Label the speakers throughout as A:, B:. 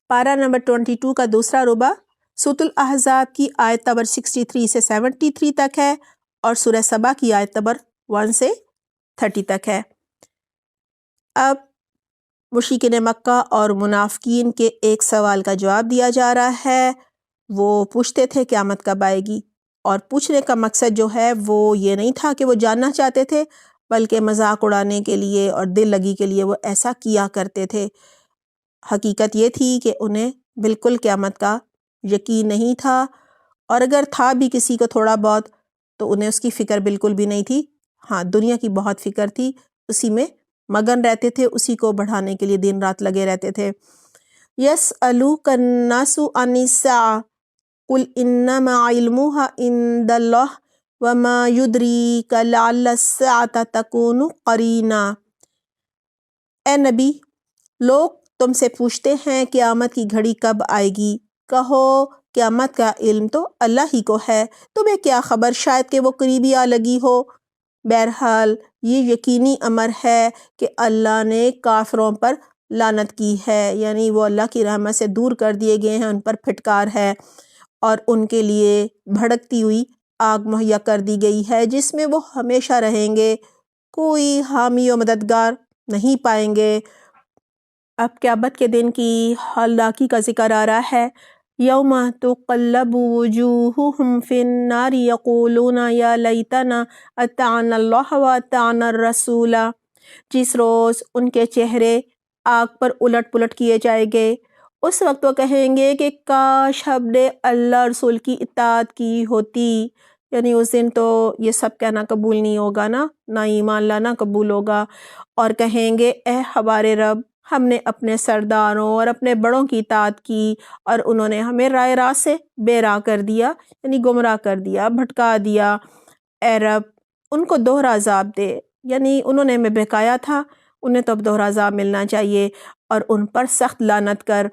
A: پارہ نمبر 22 کا دوسرا ربع سورۃ الاحزاب کی آیت نمبر 63 سے 73 تک ہے اور سورہ سبا کی آیت نمبر 1 سے 30 تک ہے۔ اب مشرکین مکہ اور منافقین کے ایک سوال کا جواب دیا جا رہا ہے۔ وہ پوچھتے تھے قیامت کب آئے گی، اور پوچھنے کا مقصد جو ہے وہ یہ نہیں تھا کہ وہ جاننا چاہتے تھے، بلکہ مذاق اڑانے کے لیے اور دل لگی کے لیے وہ ایسا کیا کرتے تھے۔ حقیقت یہ تھی کہ انہیں بالکل قیامت کا یقین نہیں تھا، اور اگر تھا بھی کسی کو تھوڑا بہت تو انہیں اس کی فکر بالکل بھی نہیں تھی۔ ہاں، دنیا کی بہت فکر تھی، اسی میں مگن رہتے تھے، اسی کو بڑھانے کے لیے دن رات لگے رہتے تھے۔ یسألوک الناس عن الساعة قل انما علمها عند اللہ وما يدریک لعل الساعة تکون قریبا۔ اے نبی، لوگ تم سے پوچھتے ہیں قیامت کی گھڑی کب آئے گی، کہو قیامت کا علم تو اللہ ہی کو ہے، تمہیں کیا خبر شاید کہ وہ قریبی آ لگی ہو۔ بہرحال یہ یقینی امر ہے کہ اللہ نے کافروں پر لعنت کی ہے، یعنی وہ اللہ کی رحمت سے دور کر دیے گئے ہیں، ان پر پھٹکار ہے، اور ان کے لیے بھڑکتی ہوئی آگ مہیا کر دی گئی ہے جس میں وہ ہمیشہ رہیں گے، کوئی حامی و مددگار نہیں پائیں گے۔ اب قیامت کے دن کی ہلاکی کا ذکر آ رہا ہے۔ یوم تقلب وجوہہم فی النار یقولون یا لیتنا اطعنا اللہ واطعنا الرسول۔ جس روز ان کے چہرے آگ پر الٹ پلٹ کیے جائیں گے، اس وقت وہ کہیں گے کہ کاش ہم نے اللہ رسول کی اطاعت کی ہوتی۔ یعنی اس دن تو یہ سب کہنا قبول نہیں ہوگا نا ایمان لانا قبول ہوگا، اور کہیں گے اے ہمارے رب، ہم نے اپنے سرداروں اور اپنے بڑوں کی اطاعت کی اور انہوں نے ہمیں رائے راست سے بے راہ کر دیا، یعنی گمراہ کر دیا، بھٹکا دیا۔ اے رب، ان کو دوہرا عذاب دے، یعنی انہوں نے ہمیں بہکایا تھا، انہیں تو اب دوہرا عذاب ملنا چاہیے، اور ان پر سخت لعنت کر۔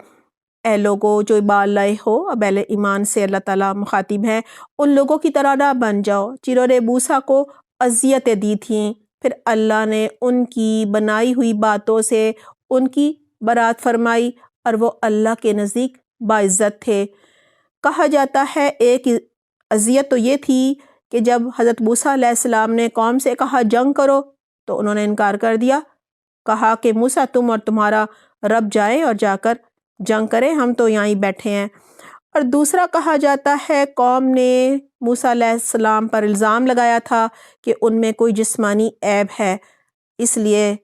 A: اے لوگوں جو ایمان لائے ہو، اب اہل ایمان سے اللہ تعالیٰ مخاطب ہے، ان لوگوں کی طرح نہ بن جاؤ جنہوں نے موسیٰ کو اذیتیں دی تھیں، پھر اللہ نے ان کی بنائی ہوئی باتوں سے ان کی برات فرمائی، اور وہ اللہ کے نزدیک باعزت تھے۔ کہا جاتا ہے ایک اذیت تو یہ تھی کہ جب حضرت موسیٰ علیہ السلام نے قوم سے کہا جنگ کرو تو انہوں نے انکار کر دیا، کہا کہ موسیٰ تم اور تمہارا رب جائیں اور جا کر جنگ کریں، ہم تو یہاں ہی بیٹھے ہیں۔ اور دوسرا کہا جاتا ہے قوم نے موسیٰ علیہ السلام پر الزام لگایا تھا کہ ان میں کوئی جسمانی عیب ہے، اس لیے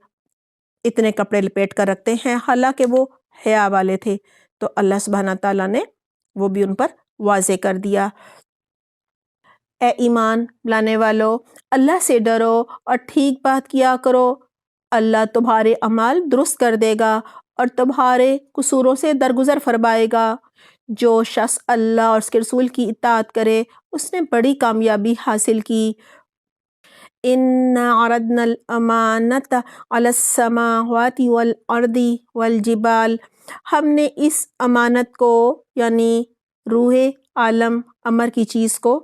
A: اتنے کپڑے لپیٹ کر رکھتے ہیں، حالانکہ وہ حیا والے تھے، تو اللہ سبحانہ تعالیٰ نے وہ بھی ان پر واضح کر دیا۔ اے ایمان لانے والو، اللہ سے ڈرو اور ٹھیک بات کیا کرو، اللہ تمہارے اعمال درست کر دے گا اور تمہارے قصوروں سے درگزر فرمائے گا۔ جو شخص اللہ اور اس کے رسول کی اطاعت کرے اس نے بڑی کامیابی حاصل کی۔ اِنَّا عَرَضْنَا الْأَمَانَةَ عَلَى السَّمَاوَاتِ وَالْأَرْضِ وَالْجِبَالِ۔ ہم نے اس امانت کو، یعنی روح عالم امر کی چیز کو،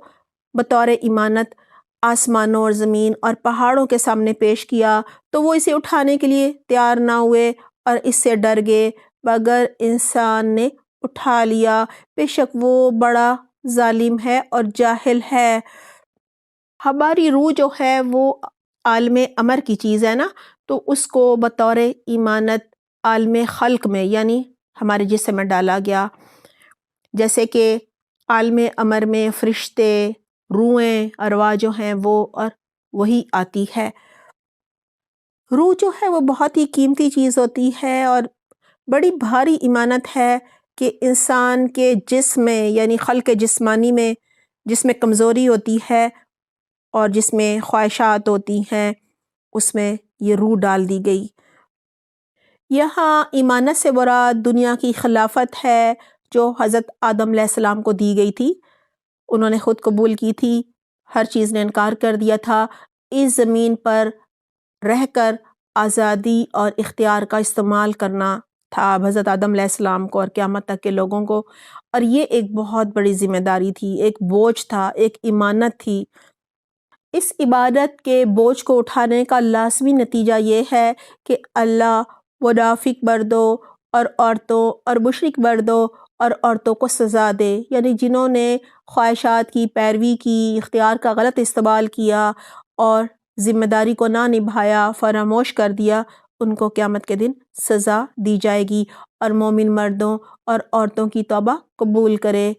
A: بطور امانت آسمانوں اور زمین اور پہاڑوں کے سامنے پیش کیا، تو وہ اسے اٹھانے کے لیے تیار نہ ہوئے اور اس سے ڈر گئے، مگر انسان نے اٹھا لیا، بے شک وہ بڑا ظالم ہے اور جاہل ہے۔ ہماری روح جو ہے وہ عالم امر کی چیز ہے نا، تو اس کو بطور امانت عالم خلق میں، یعنی ہمارے جسم میں ڈالا گیا، جیسے کہ عالم امر میں فرشتے، روحیں، ارواح جو ہیں وہ، اور وہی آتی ہے۔ روح جو ہے وہ بہت ہی قیمتی چیز ہوتی ہے اور بڑی بھاری امانت ہے کہ انسان کے جسم میں، یعنی خلق جسمانی میں، جس میں کمزوری ہوتی ہے اور جس میں خواہشات ہوتی ہیں، اس میں یہ روح ڈال دی گئی۔ یہاں امانت سے مراد دنیا کی خلافت ہے جو حضرت آدم علیہ السلام کو دی گئی تھی، انہوں نے خود قبول کی تھی، ہر چیز نے انکار کر دیا تھا، اس زمین پر رہ کر آزادی اور اختیار کا استعمال کرنا تھا حضرت آدم علیہ السلام کو اور قیامت تک کے لوگوں کو، اور یہ ایک بہت بڑی ذمہ داری تھی، ایک بوجھ تھا، ایک امانت تھی۔ اس عبادت کے بوجھ کو اٹھانے کا لازمی نتیجہ یہ ہے کہ اللہ منافق مردوں اور عورتوں اور مشرک مردوں اور عورتوں کو سزا دے، یعنی جنہوں نے خواہشات کی پیروی کی، اختیار کا غلط استعمال کیا اور ذمہ داری کو نہ نبھایا، فراموش کر دیا، ان کو قیامت کے دن سزا دی جائے گی۔ اور مومن مردوں اور عورتوں کی توبہ قبول کرے۔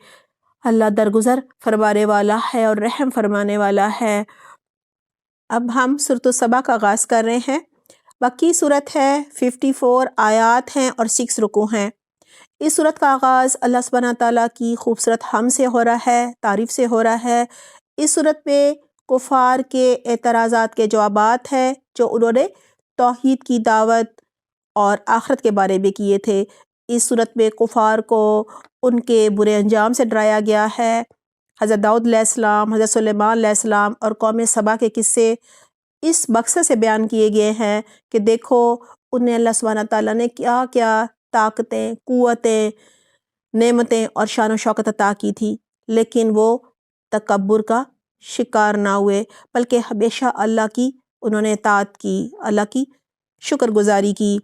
A: اللہ درگزر فرمانے والا ہے اور رحم فرمانے والا ہے۔ اب ہم سورۃ السبا کا آغاز کر رہے ہیں۔ مکی صورت ہے، 54 آیات ہیں اور 6 رکوع ہیں۔ اس صورت کا آغاز اللہ سبحانہ تعالیٰ کی خوبصورت حمد سے ہو رہا ہے، تعریف سے ہو رہا ہے۔ اس صورت میں کفار کے اعتراضات کے جوابات ہیں جو انہوں نے توحید کی دعوت اور آخرت کے بارے میں کیے تھے۔ اس صورت میں کفار کو ان کے برے انجام سے ڈرایا گیا ہے۔ حضرت داؤد علیہ السلام، حضرت سلیمان علیہ السلام اور قوم سبا کے قصے اس مقصد سے بیان کیے گئے ہیں کہ دیکھو انہیں اللہ سبحانہ تعالیٰ نے کیا کیا طاقتیں، قوتیں، نعمتیں اور شان و شوکت عطا کی تھی، لیکن وہ تکبر کا شکار نہ ہوئے، بلکہ ہمیشہ اللہ کی انہوں نے اطاعت کی، اللہ کی شکر گزاری کی۔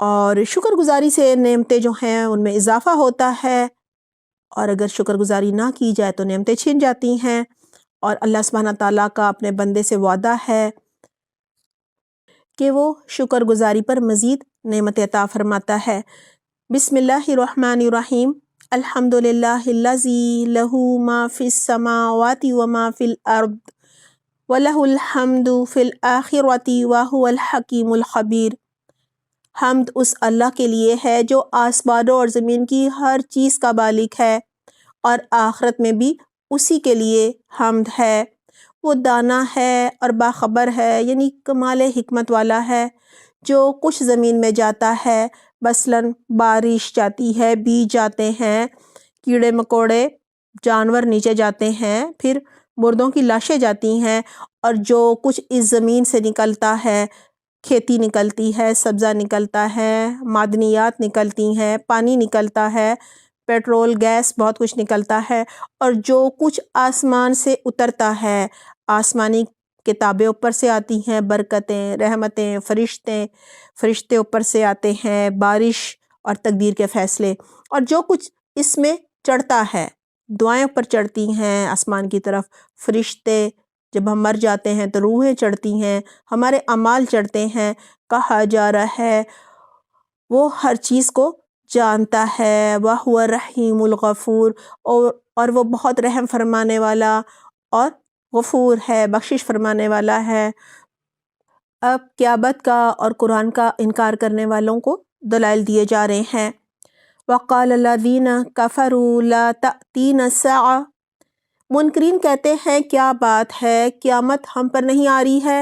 A: اور شکر گزاری سے نعمتیں جو ہیں ان میں اضافہ ہوتا ہے، اور اگر شکر گزاری نہ کی جائے تو نعمتیں چھن جاتی ہیں۔ اور اللہ سبحانہ تعالیٰ کا اپنے بندے سے وعدہ ہے کہ وہ شکر گزاری پر مزید نعمت عطا فرماتا ہے۔ بسم اللہ الرحمن الرحیم۔ الحمد للہ الذی لہ ما فی السماوات وما فی الارض وَلَهُ الْحَمْدُ فِي الْآخِرَةِ وَهُوَ الْحَكِيمُ الْخَبِيرُ۔ حمد اس اللہ کے لیے ہے جو آسمانوں اور زمین کی ہر چیز کا مالک ہے، اور آخرت میں بھی اسی کے لیے حمد ہے۔ وہ دانا ہے اور باخبر ہے، یعنی کمال حکمت والا ہے۔ جو کچھ زمین میں جاتا ہے، مثلاً بارش جاتی ہے، بیج جاتے ہیں، کیڑے مکوڑے جانور نیچے جاتے ہیں، پھر مردوں کی لاشیں جاتی ہیں، اور جو کچھ اس زمین سے نکلتا ہے، کھیتی نکلتی ہے، سبزہ نکلتا ہے، معدنیات نکلتی ہیں، پانی نکلتا ہے، پیٹرول، گیس، بہت کچھ نکلتا ہے، اور جو کچھ آسمان سے اترتا ہے، آسمانی کتابیں اوپر سے آتی ہیں، برکتیں، رحمتیں، فرشتے اوپر سے آتے ہیں، بارش اور تقدیر کے فیصلے، اور جو کچھ اس میں چڑھتا ہے، دعائیں اوپر چڑھتی ہیں آسمان کی طرف، فرشتے، جب ہم مر جاتے ہیں تو روحیں چڑھتی ہیں، ہمارے اعمال چڑھتے ہیں۔ کہا جا رہا ہے وہ ہر چیز کو جانتا ہے، وَهُوَ الرَّحِيمُ الْغَفُورُ، اور وہ بہت رحم فرمانے والا اور غفور ہے، بخشش فرمانے والا ہے۔ اب قیامت کا اور قرآن کا انکار کرنے والوں کو دلائل دیے جا رہے ہیں۔ وَقَالَ الَّذِينَ كَفَرُوا لَا تَأْتِينَا السَّاعَةُ، منکرین کہتے ہیں کیا بات ہے، قیامت ہم پر نہیں آ رہی ہے۔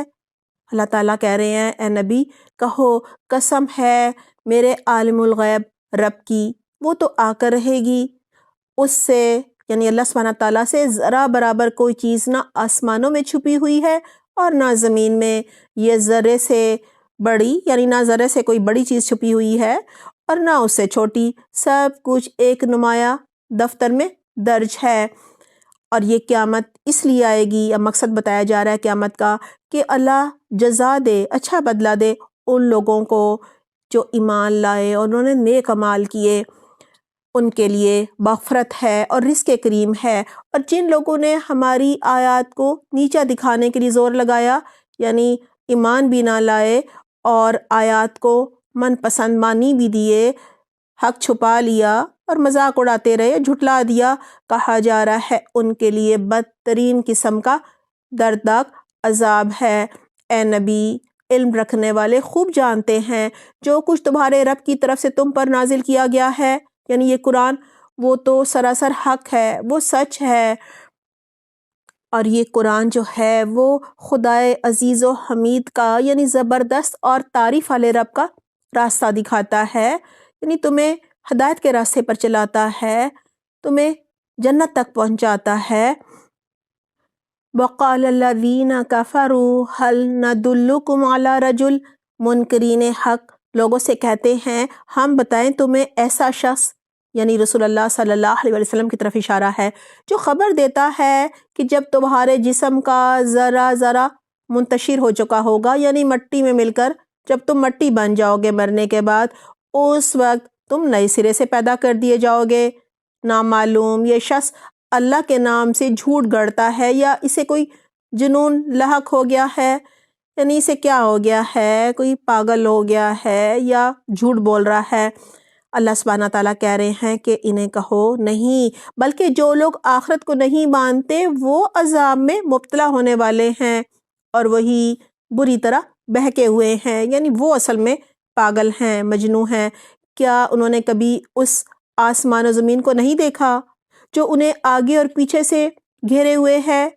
A: اللہ تعالیٰ کہہ رہے ہیں اے نبی کہو قسم ہے میرے عالم الغیب رب کی، وہ تو آ کر رہے گی۔ اس سے یعنی اللہ سبحانہ تعالیٰ سے ذرا برابر کوئی چیز نہ آسمانوں میں چھپی ہوئی ہے اور نہ زمین میں، یہ ذرے سے بڑی یعنی نہ ذرے سے کوئی بڑی چیز چھپی ہوئی ہے اور نہ اس سے چھوٹی، سب کچھ ایک نمایاں دفتر میں درج ہے۔ اور یہ قیامت اس لیے آئے گی، یا مقصد بتایا جا رہا ہے قیامت کا، کہ اللہ جزا دے، اچھا بدلہ دے ان لوگوں کو جو ایمان لائے اور انہوں نے نیک اعمال کیے، ان کے لیے مغفرت ہے اور رزق کریم ہے۔ اور جن لوگوں نے ہماری آیات کو نیچا دکھانے کے لیے زور لگایا، یعنی ایمان بھی نہ لائے اور آیات کو من پسند مانی بھی دیے، حق چھپا لیا اور مذاق اڑاتے رہے، جھٹلا دیا، کہا جا رہا ہے ان کے لیے بدترین قسم کا دردناک عذاب ہے۔ اے نبی علم رکھنے والے خوب جانتے ہیں جو کچھ تمہارے رب کی طرف سے تم پر نازل کیا گیا ہے، یعنی یہ قرآن، وہ تو سراسر حق ہے، وہ سچ ہے، اور یہ قرآن جو ہے وہ خدائے عزیز و حمید کا یعنی زبردست اور تعریف والے رب کا راستہ دکھاتا ہے، یعنی تمہیں ہدایت کے راستے پر چلاتا ہے، تمہیں جنت تک پہنچاتا ہے۔ وَقَالَ الَّذِينَ كَفَرُوا هَلْ نَدُلُّكُمْ عَلَى رَجُلٍ، منکرین حق لوگوں سے کہتے ہیں ہم بتائیں تمہیں ایسا شخص، یعنی رسول اللہ صلی اللہ علیہ وسلم کی طرف اشارہ ہے، جو خبر دیتا ہے کہ جب تمہارے جسم کا ذرہ ذرہ منتشر ہو چکا ہوگا، یعنی مٹی میں مل کر جب تم مٹی بن جاؤ گے مرنے کے بعد، اس وقت تم نئے سرے سے پیدا کر دیے جاؤ گے۔ نامعلوم یہ شخص اللہ کے نام سے جھوٹ گڑتا ہے یا اسے کوئی جنون لاحق ہو گیا ہے، یعنی اسے کیا ہو گیا ہے، کوئی پاگل ہو گیا ہے یا جھوٹ بول رہا ہے۔ اللہ سبحانہ تعالیٰ کہہ رہے ہیں کہ انہیں کہو نہیں، بلکہ جو لوگ آخرت کو نہیں مانتے وہ عذاب میں مبتلا ہونے والے ہیں، اور وہی بری طرح بہکے ہوئے ہیں، یعنی وہ اصل میں پاگل ہیں، مجنوں ہیں۔ کیا انہوں نے کبھی اس آسمان و زمین کو نہیں دیکھا جو انہیں آگے اور پیچھے سے گھیرے ہوئے ہے؟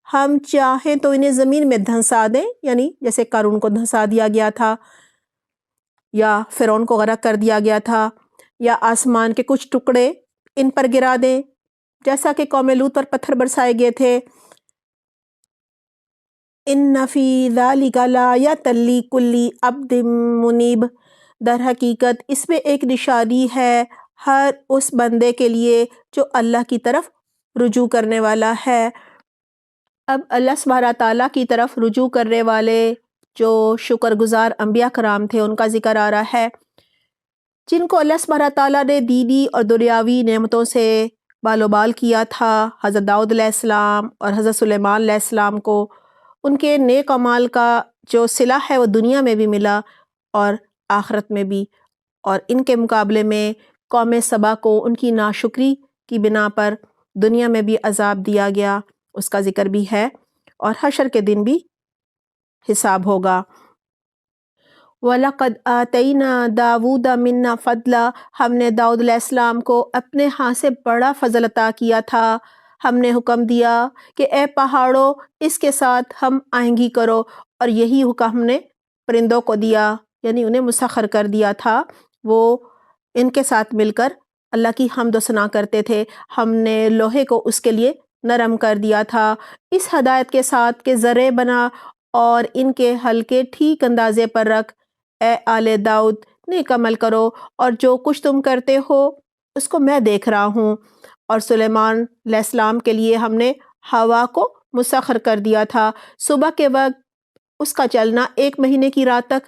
A: ہم چاہیں تو انہیں زمین میں دھنسا دیں، یعنی جیسے قارون کو دھنسا دیا گیا تھا یا فرعون کو غرق کر دیا گیا تھا، یا آسمان کے کچھ ٹکڑے ان پر گرا دیں جیسا کہ قوم لوط پر پتھر برسائے گئے تھے۔ ان فی ذالک لآیۃ لکل عبد منیب، در حقیقت اس میں ایک نشانی ہے ہر اس بندے کے لیے جو اللہ کی طرف رجوع کرنے والا ہے۔ اب اللہ سبحانہ تعالیٰ کی طرف رجوع کرنے والے جو شکر گزار انبیاء کرام تھے ان کا ذکر آ رہا ہے، جن کو اللہ سبحانہ تعالیٰ نے دینی اور دنیاوی نعمتوں سے بال و بال کیا تھا۔ حضرت داؤد علیہ السلام اور حضرت سلیمان علیہ السلام کو ان کے نیک اعمال کا جو صلہ ہے وہ دنیا میں بھی ملا اور آخرت میں بھی، اور ان کے مقابلے میں قوم سبا کو ان کی ناشکری کی بنا پر دنیا میں بھی عذاب دیا گیا، اس کا ذکر بھی ہے، اور حشر کے دن بھی حساب ہوگا۔ وَلَقَدْ آتَيْنَا دَاوُودَ مِنَّا فَضْلًا، ہم نے داؤد علیہ السلام کو اپنے ہاں سے بڑا فضل عطا کیا تھا۔ ہم نے حکم دیا کہ اے پہاڑوں اس کے ساتھ ہم آہنگی کرو، اور یہی حکم ہم نے پرندوں کو دیا، یعنی انہیں مسخر کر دیا تھا، وہ ان کے ساتھ مل کر اللہ کی حمد و ثنا کرتے تھے۔ ہم نے لوہے کو اس کے لیے نرم کر دیا تھا اس ہدایت کے ساتھ کہ ذرے بنا اور ان کے حلقے ٹھیک اندازے پر رکھ۔ اے آل داؤد نیک عمل کرو، اور جو کچھ تم کرتے ہو اس کو میں دیکھ رہا ہوں۔ اور سلیمان علیہ السلام کے لیے ہم نے ہوا کو مسخر کر دیا تھا، صبح کے وقت اس کا چلنا 1 مہینے کی رات تک،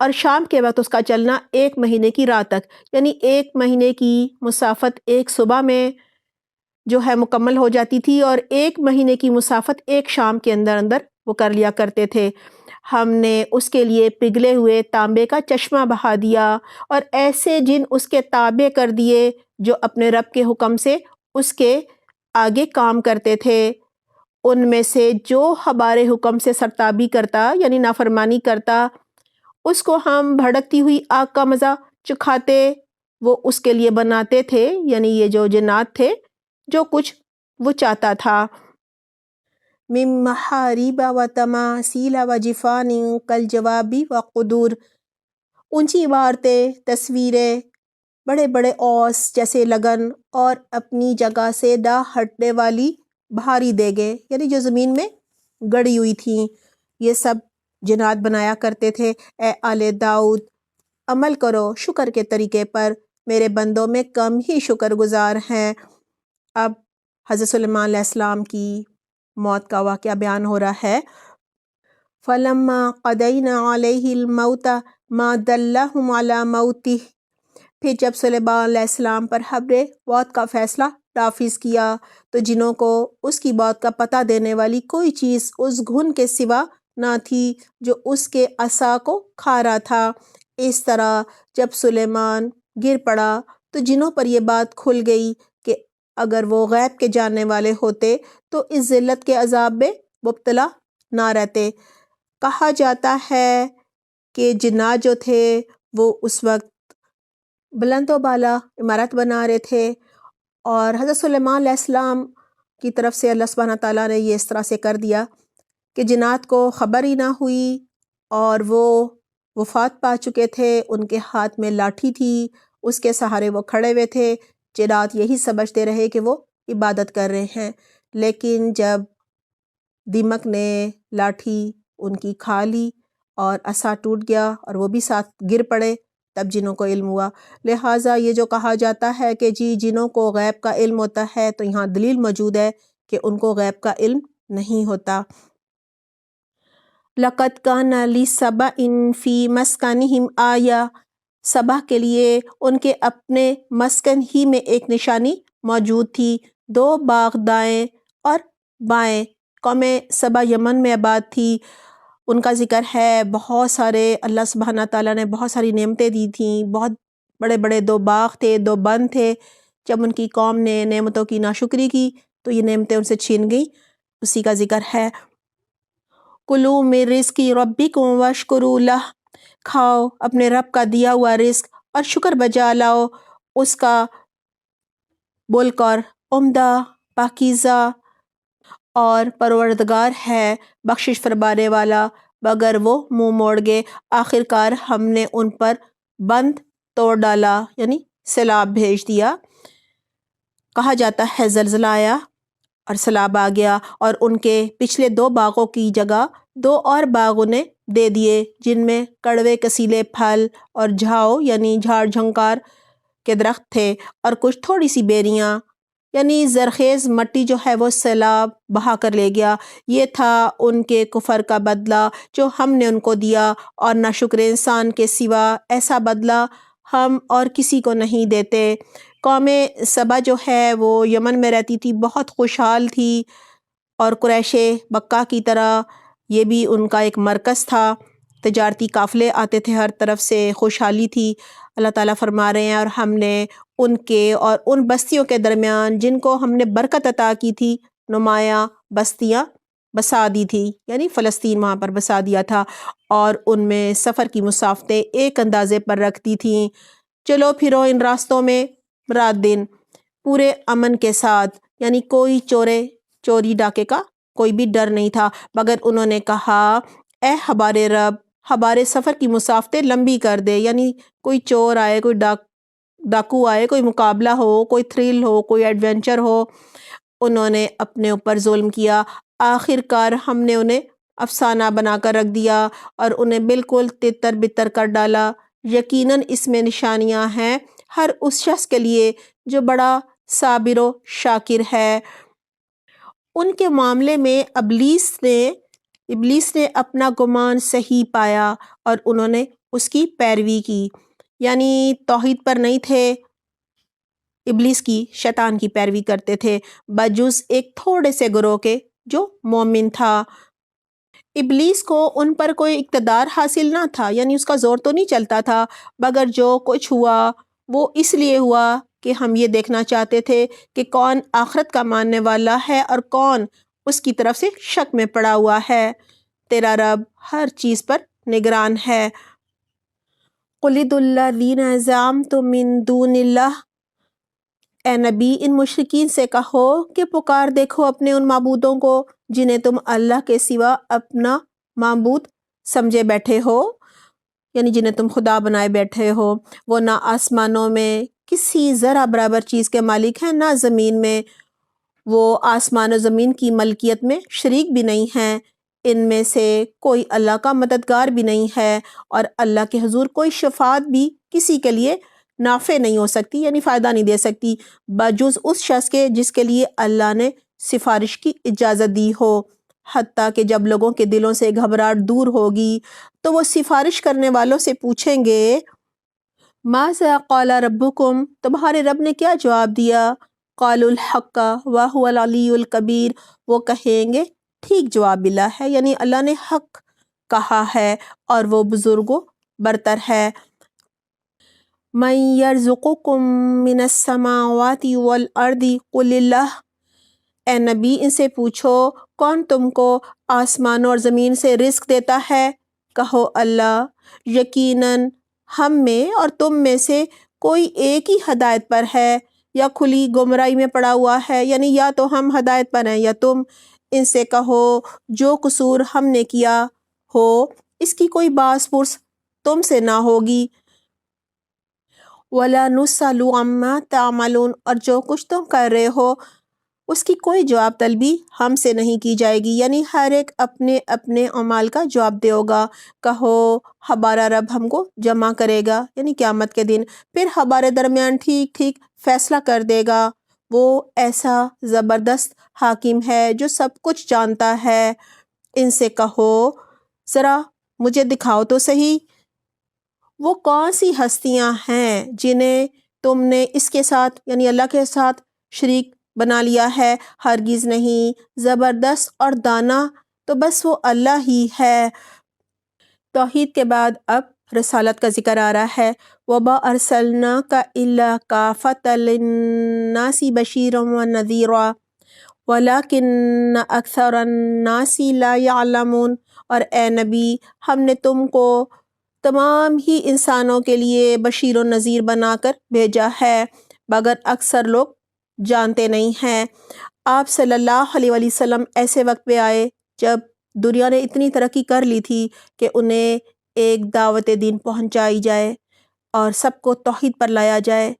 A: اور شام کے وقت اس کا چلنا 1 مہینے کی رات تک، یعنی 1 مہینے کی مسافت ایک صبح میں جو ہے مکمل ہو جاتی تھی، اور 1 مہینے کی مسافت ایک شام کے اندر اندر وہ کر لیا کرتے تھے۔ ہم نے اس کے لیے پگھلے ہوئے تانبے کا چشمہ بہا دیا، اور ایسے جن اس کے تابع کر دیے جو اپنے رب کے حکم سے اس کے آگے کام کرتے تھے۔ ان میں سے جو ہمارے حکم سے سرتابی کرتا یعنی نافرمانی کرتا، اس کو ہم بھڑکتی ہوئی آگ کا مزہ چکھاتے، وہ اس کے لیے بناتے تھے، یعنی یہ جو جنات تھے، جو کچھ وہ چاہتا تھا۔ من محاریب و تماثیل و جفان کالجواب و قدور، اونچی عمارتیں، تصویریں، بڑے بڑے اوس جیسے لگن، اور اپنی جگہ سے نہ ہٹنے والی بھاری دیگیں، یعنی جو زمین میں گڑی ہوئی تھیں، یہ سب جنات بنایا کرتے تھے۔ اے آل داؤد عمل کرو شکر کے طریقے پر، میرے بندوں میں کم ہی شکر گزار ہیں۔ اب حضرت سلیمان علیہ السلام کی موت کا واقعہ بیان ہو رہا ہے۔ فَلَمَّا قَضَيْنَا عَلَيْهِ الْمَوْتَ مَا دَلَّهُمْ عَلَى مَوْتِهِ، پھر جب سلیمان علیہ السلام پر ہم نے موت کا فیصلہ نافذ کیا تو جنوں کو اس کی موت کا پتہ دینے والی کوئی چیز اس گھن کے سوا نہ تھی جو اس کے عصا کو کھا رہا تھا۔ اس طرح جب سلیمان گر پڑا تو جنوں پر یہ بات کھل گئی کہ اگر وہ غیب کے جاننے والے ہوتے تو اس ذلت کے عذاب میں مبتلا نہ رہتے۔ کہا جاتا ہے کہ جنات جو تھے وہ اس وقت بلند و بالا عمارت بنا رہے تھے، اور حضرت سلیمان علیہ السلام کی طرف سے اللہ سبحانہ تعالیٰ نے یہ اس طرح سے کر دیا کہ جنات کو خبر ہی نہ ہوئی، اور وہ وفات پا چکے تھے، ان کے ہاتھ میں لاٹھی تھی، اس کے سہارے وہ کھڑے ہوئے تھے۔ جنات یہی سمجھتے رہے کہ وہ عبادت کر رہے ہیں، لیکن جب دیمک نے لاٹھی ان کی کھا لی اور عصا ٹوٹ گیا اور وہ بھی ساتھ گر پڑے، تب جنوں کو علم ہوا۔ لہٰذا یہ جو کہا جاتا ہے کہ جی جنوں کو غیب کا علم ہوتا ہے، تو یہاں دلیل موجود ہے کہ ان کو غیب کا علم نہیں ہوتا۔ لَقَدْ كَانَ لِسَبَإٍ فِي مَسْكَنِهِمْ آیَةٌ، صبا کے لیے ان کے اپنے مسکن ہی میں ایک نشانی موجود تھی، 2 باغ دائیں اور بائیں۔ قوم صبا یمن میں آباد تھی۔ ان کا ذکر ہے، بہت سارے اللہ سبحانہ تعالیٰ نے بہت ساری نعمتیں دی تھیں، بہت بڑے بڑے 2 باغ تھے، 2 بند تھے۔ جب ان کی قوم نے نعمتوں کی ناشکری کی تو یہ نعمتیں ان سے چھین گئی، اسی کا ذکر ہے۔ کُلُوا مِن رِزْقِ رَبِّکُم واشکروا لہ، کھاؤ اپنے رب کا دیا ہوا رزق اور شکر بجا لاؤ اس کا۔ ملک اور عمدہ، پاکیزہ اور پروردگار ہے بخشش فرمانے والا، مگر وہ منہ موڑ گئے۔ آخر کار ہم نے ان پر بند توڑ ڈالا، یعنی سیلاب بھیج دیا۔ کہا جاتا ہے زلزلہ آیا اور سیلاب آ گیا اور ان کے پچھلے 2 باغوں کی جگہ 2 اور باغ انہیں دے دیے، جن میں کڑوے کسیلے پھل اور جھاؤ یعنی جھاڑ جھنکار کے درخت تھے، اور کچھ تھوڑی سی بیریاں یعنی زرخیز مٹی جو ہے وہ سیلاب بہا کر لے گیا۔ یہ تھا ان کے کفر کا بدلہ جو ہم نے ان کو دیا، اور ناشکر انسان کے سوا ایسا بدلہ ہم اور کسی کو نہیں دیتے۔ قوم صبا جو ہے وہ یمن میں رہتی تھی، بہت خوشحال تھی، اور قریش مکہ کی طرح یہ بھی ان کا ایک مرکز تھا، تجارتی قافلے آتے تھے ہر طرف سے، خوشحالی تھی۔ اللہ تعالیٰ فرما رہے ہیں، اور ہم نے ان کے اور ان بستیوں کے درمیان جن کو ہم نے برکت عطا کی تھی نمایاں بستیاں بسا دی تھی، یعنی فلسطین وہاں پر بسا دیا تھا، اور ان میں سفر کی مسافتیں ایک اندازے پر رکھتی تھیں۔ چلو پھرو ان راستوں میں رات دن پورے امن کے ساتھ، یعنی کوئی چوری ڈاکے کا کوئی بھی ڈر نہیں تھا، مگر انہوں نے کہا اے ہمارے رب، ہمارے سفر کی مسافتیں لمبی کر دے، یعنی کوئی چور آئے، کوئی ڈاکو آئے، کوئی مقابلہ ہو، کوئی تھرل ہو، کوئی ایڈونچر ہو۔ انہوں نے اپنے اوپر ظلم کیا، آخر کار ہم نے انہیں افسانہ بنا کر رکھ دیا اور انہیں بالکل تتر بتر کر ڈالا۔ یقیناً اس میں نشانیاں ہیں ہر اس شخص کے لیے جو بڑا صابر و شاکر ہے۔ ان کے معاملے میں ابلیس نے اپنا گمان صحیح پایا اور انہوں نے اس کی پیروی کی، یعنی توحید پر نہیں تھے، ابلیس کی، شیطان کی پیروی کرتے تھے، بجز ایک تھوڑے سے گروہ کے جو مومن تھا۔ ابلیس کو ان پر کوئی اقتدار حاصل نہ تھا، یعنی اس کا زور تو نہیں چلتا تھا، مگر جو کچھ ہوا وہ اس لیے ہوا کہ ہم یہ دیکھنا چاہتے تھے کہ کون آخرت کا ماننے والا ہے اور کون اس کی طرف سے شک میں پڑا ہوا ہے۔ تیرا رب ہر چیز پر نگران ہے۔ قُلِ ادْعُوا الَّذِينَ زَعَمْتُم مِّن دُونِ اللَّهِ، اے نبی ان مشرکین سے کہو کہ پکار دیکھو اپنے ان معبودوں کو جنہیں تم اللہ کے سوا اپنا معبود سمجھے بیٹھے ہو، یعنی جنہیں تم خدا بنائے بیٹھے ہو۔ وہ نہ آسمانوں میں کسی ذرہ برابر چیز کے مالک ہیں، نہ زمین میں، وہ آسمان و زمین کی ملکیت میں شریک بھی نہیں ہیں، ان میں سے کوئی اللہ کا مددگار بھی نہیں ہے، اور اللہ کے حضور کوئی شفاعت بھی کسی کے لیے نافع نہیں ہو سکتی، یعنی فائدہ نہیں دے سکتی، بجز اس شخص کے جس کے لیے اللہ نے سفارش کی اجازت دی ہو۔ حتیٰ کہ جب لوگوں کے دلوں سے گھبراہٹ دور ہوگی تو وہ سفارش کرنے والوں سے پوچھیں گے ماذا قال ربکم، تمہارے رب نے کیا جواب دیا؟ قالوا الحق وهو العلی الکبیر، وہ کہیں گے ٹھیک جواب ملا ہے، یعنی اللہ نے حق کہا ہے اور وہ بزرگ و برتر ہے۔ من یرزقکم من السماوات والارض قل اللہ، اے نبی ان سے پوچھو کون تم کو آسمانوں اور زمین سے رزق دیتا ہے؟ کہو اللہ، یقیناً ہم میں اور تم میں سے کوئی ایک ہی ہدایت پر ہے یا کھلی گمراہی میں پڑا ہوا ہے، یعنی یا تو ہم ہدایت پر ہیں یا تم۔ ان سے کہو جو قصور ہم نے کیا ہو اس کی کوئی باز پرس تم سے نہ ہوگی۔ وَلَا نُسْأَلُ عَمَّا تَعْمَلُونَ، اور جو کچھ تم کر رہے ہو اس کی کوئی جواب طلبی ہم سے نہیں کی جائے گی، یعنی ہر ایک اپنے اپنے اعمال کا جواب دے گا۔ کہو ہمارا رب ہم کو جمع کرے گا، یعنی قیامت کے دن، پھر ہمارے درمیان ٹھیک ٹھیک فیصلہ کر دے گا۔ وہ ایسا زبردست حاکم ہے جو سب کچھ جانتا ہے۔ ان سے کہو ذرا مجھے دکھاؤ تو صحیح وہ کون سی ہستیاں ہیں جنہیں تم نے اس کے ساتھ یعنی اللہ کے ساتھ شریک بنا لیا ہے؟ ہرگز نہیں، زبردست اور دانا تو بس وہ اللہ ہی ہے۔ توحید کے بعد اب رسالت کا ذکر آ رہا ہے۔ وَمَا أَرْسَلْنَاكَ إِلَّا كَافَةً لِلنَّاسِ بَشِيرًا وَنَذِيرًا وَلَكِنَّ أَكْثَرَ النَّاسِ لَا يَعْلَمُونَ، اور اے نبی، ہم نے تم کو تمام ہی انسانوں کے لیے بشیر و نذیر بنا کر بھیجا ہے، مگر اکثر لوگ جانتے نہیں ہیں۔ آپ صلی اللہ علیہ وآلہ وسلم ایسے وقت پہ آئے جب دنیا نے اتنی ترقی کر لی تھی کہ انہیں ایک دعوت دین پہنچائی جائے اور سب کو توحید پر لایا جائے۔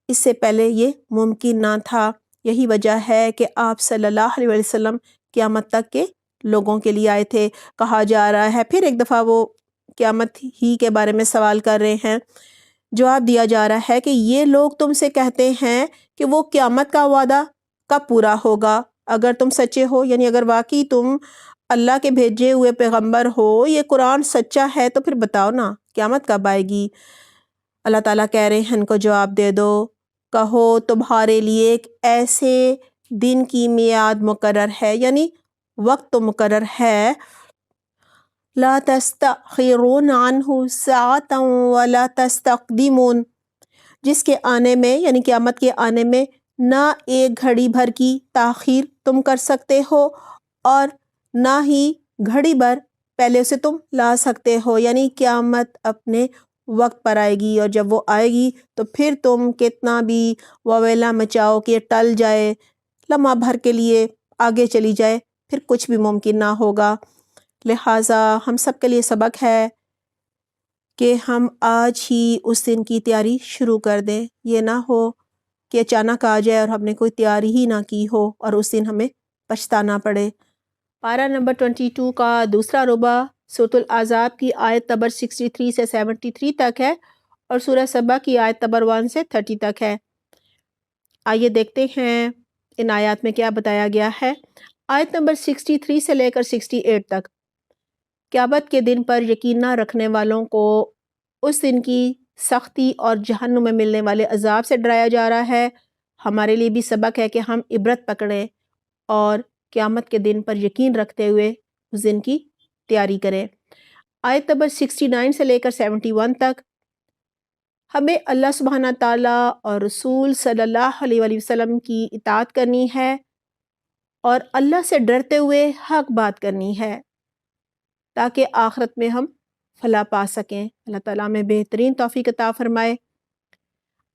A: اس سے پہلے یہ ممکن نہ تھا۔ یہی وجہ ہے کہ آپ صلی اللہ علیہ وآلہ وسلم قیامت تک کے لوگوں کے لیے آئے تھے۔ کہا جا رہا ہے، پھر ایک دفعہ وہ قیامت ہی کے بارے میں سوال کر رہے ہیں۔ جواب دیا جا رہا ہے کہ یہ لوگ تم سے کہتے ہیں کہ وہ قیامت کا وعدہ کب پورا ہوگا؟ اگر تم سچے ہو، یعنی اگر واقعی تم اللہ کے بھیجے ہوئے پیغمبر ہو، یہ قرآن سچا ہے، تو پھر بتاؤ نا قیامت کب آئے گی؟ اللہ تعالیٰ کہہ رہے ہیں ان کو جواب دے دو، کہو تمہارے لیے ایک ایسے دن کی میعاد مقرر ہے، یعنی وقت تو مقرر ہے، لا تستأخرون عنہ ساعتا ولا تستقدمون، جس کے آنے میں یعنی قیامت کے آنے میں نہ ایک گھڑی بھر کی تاخیر تم کر سکتے ہو اور نہ ہی گھڑی بھر پہلے اسے تم لا سکتے ہو، یعنی قیامت اپنے وقت پر آئے گی، اور جب وہ آئے گی تو پھر تم کتنا بھی واویلا مچاؤ کہ ٹل جائے، لمحہ بھر کے لیے آگے چلی جائے، پھر کچھ بھی ممکن نہ ہوگا۔ لہٰذا ہم سب کے لیے سبق ہے کہ ہم آج ہی اس دن کی تیاری شروع کر دیں، یہ نہ ہو کہ اچانک آ جائے اور ہم نے کوئی تیاری ہی نہ کی ہو اور اس دن ہمیں پچھتانا پڑے۔ پارہ نمبر 22 کا دوسرا ربع سورۃ الاحزاب کی آیت نمبر 63 سے 73 تک ہے، اور سورہ سبا کی آیت نمبر 1 سے 30 تک ہے۔ آئیے دیکھتے ہیں ان آیات میں کیا بتایا گیا ہے۔ آیت نمبر 63 سے لے کر 68 تک، قیامت کے دن پر یقین نہ رکھنے والوں کو اس دن کی سختی اور جہنم میں ملنے والے عذاب سے ڈرایا جا رہا ہے۔ ہمارے لیے بھی سبق ہے کہ ہم عبرت پکڑیں اور قیامت کے دن پر یقین رکھتے ہوئے اس دن کی تیاری کریں۔ آیت نمبر 69 سے لے کر 71 تک، ہمیں اللہ سبحانہ تعالیٰ اور رسول صلی اللہ علیہ وآلہ وسلم کی اطاعت کرنی ہے اور اللہ سے ڈرتے ہوئے حق بات کرنی ہے تاکہ آخرت میں ہم فلاح پا سکیں۔ اللہ تعالیٰ میں بہترین توفیق عطا فرمائے۔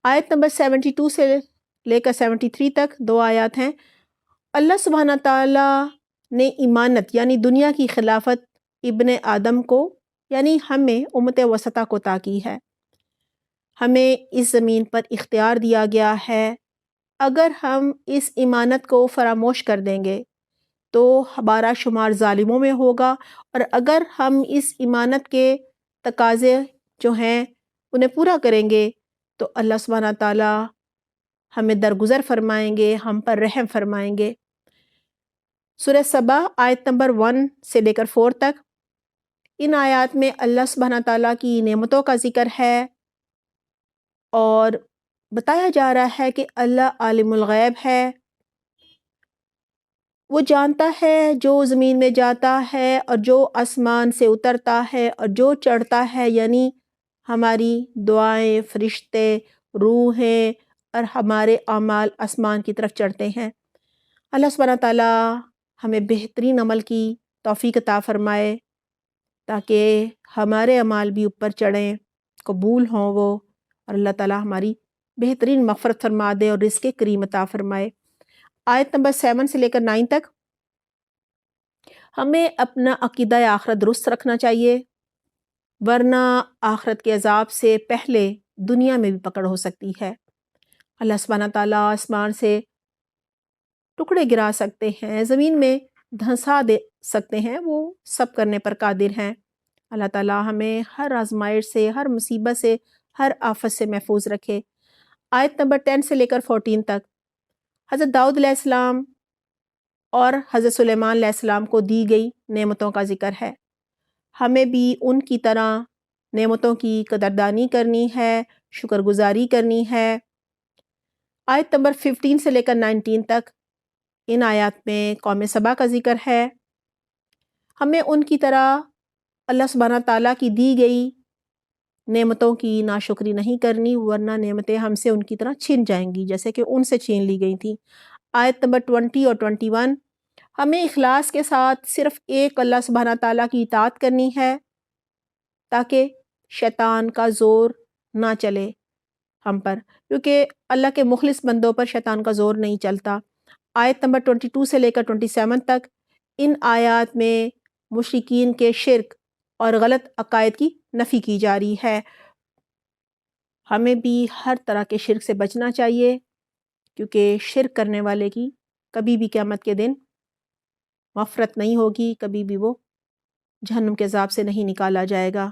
A: آیت نمبر 72 سے لے کر 73 تک 2 آیات ہیں۔ اللہ سبحانہ تعالیٰ نے امانت یعنی دنیا کی خلافت ابن آدم کو یعنی ہمیں امت وسطیٰ کو عطا کی ہے۔ ہمیں اس زمین پر اختیار دیا گیا ہے۔ اگر ہم اس امانت کو فراموش کر دیں گے تو ہمارا شمار ظالموں میں ہوگا، اور اگر ہم اس امانت کے تقاضے جو ہیں انہیں پورا کریں گے تو اللہ سبحانہ تعالیٰ ہمیں درگزر فرمائیں گے، ہم پر رحم فرمائیں گے۔ سورہ سبا آیت نمبر 1 سے لے کر 4 تک، ان آیات میں اللہ سبحانہ تعالیٰ کی نعمتوں کا ذکر ہے اور بتایا جا رہا ہے کہ اللہ عالم الغیب ہے، وہ جانتا ہے جو زمین میں جاتا ہے اور جو آسمان سے اترتا ہے اور جو چڑھتا ہے، یعنی ہماری دعائیں، فرشتے، روحیں اور ہمارے اعمال آسمان کی طرف چڑھتے ہیں۔ اللہ سبحانہ تعالیٰ ہمیں بہترین عمل کی توفیق عطا فرمائے تاکہ ہمارے اعمال بھی اوپر چڑھیں، قبول ہوں وہ، اور اللہ تعالیٰ ہماری بہترین مغفرت فرما دے اور رزق کریم عطا فرمائے۔ آیت نمبر 7 سے لے کر 9 تک، ہمیں اپنا عقیدہ آخرت درست رکھنا چاہیے، ورنہ آخرت کے عذاب سے پہلے دنیا میں بھی پکڑ ہو سکتی ہے۔ اللہ سبحانہ تعالیٰ آسمان سے ٹکڑے گرا سکتے ہیں، زمین میں دھنسا دے سکتے ہیں، وہ سب کرنے پر قادر ہیں۔ اللہ تعالیٰ ہمیں ہر آزمائش سے، ہر مصیبت سے، ہر آفت سے محفوظ رکھے۔ آیت نمبر 10 سے لے کر 14 تک، حضرت داؤد علیہ السلام اور حضرت سلیمان علیہ السلام کو دی گئی نعمتوں کا ذکر ہے۔ ہمیں بھی ان کی طرح نعمتوں کی قدردانی کرنی ہے، شکر گزاری کرنی ہے۔ آیت نمبر 15 سے لے کر 19 تک ان آیات میں قوم سبا کا ذکر ہے۔ ہمیں ان کی طرح اللہ سبحانہ تعالیٰ کی دی گئی نعمتوں کی ناشکری نہیں کرنی، ورنہ نعمتیں ہم سے ان کی طرح چھن جائیں گی جیسے کہ ان سے چھین لی گئی تھیں۔ آیت نمبر 20 اور 21 ہمیں اخلاص کے ساتھ صرف ایک اللہ سبحانہ تعالیٰ کی اطاعت کرنی ہے تاکہ شیطان کا زور نہ چلے ہم پر، کیونکہ اللہ کے مخلص بندوں پر شیطان کا زور نہیں چلتا۔ آیت نمبر 22 سے لے کر 27 تک ان آیات میں مشرکین کے شرک اور غلط عقائد کی نفی کی جا رہی ہے۔ ہمیں بھی ہر طرح کے شرک سے بچنا چاہیے، کیونکہ شرک کرنے والے کی کبھی بھی قیامت کے دن مغفرت نہیں ہوگی، کبھی بھی وہ جہنم کے عذاب سے نہیں نکالا جائے گا۔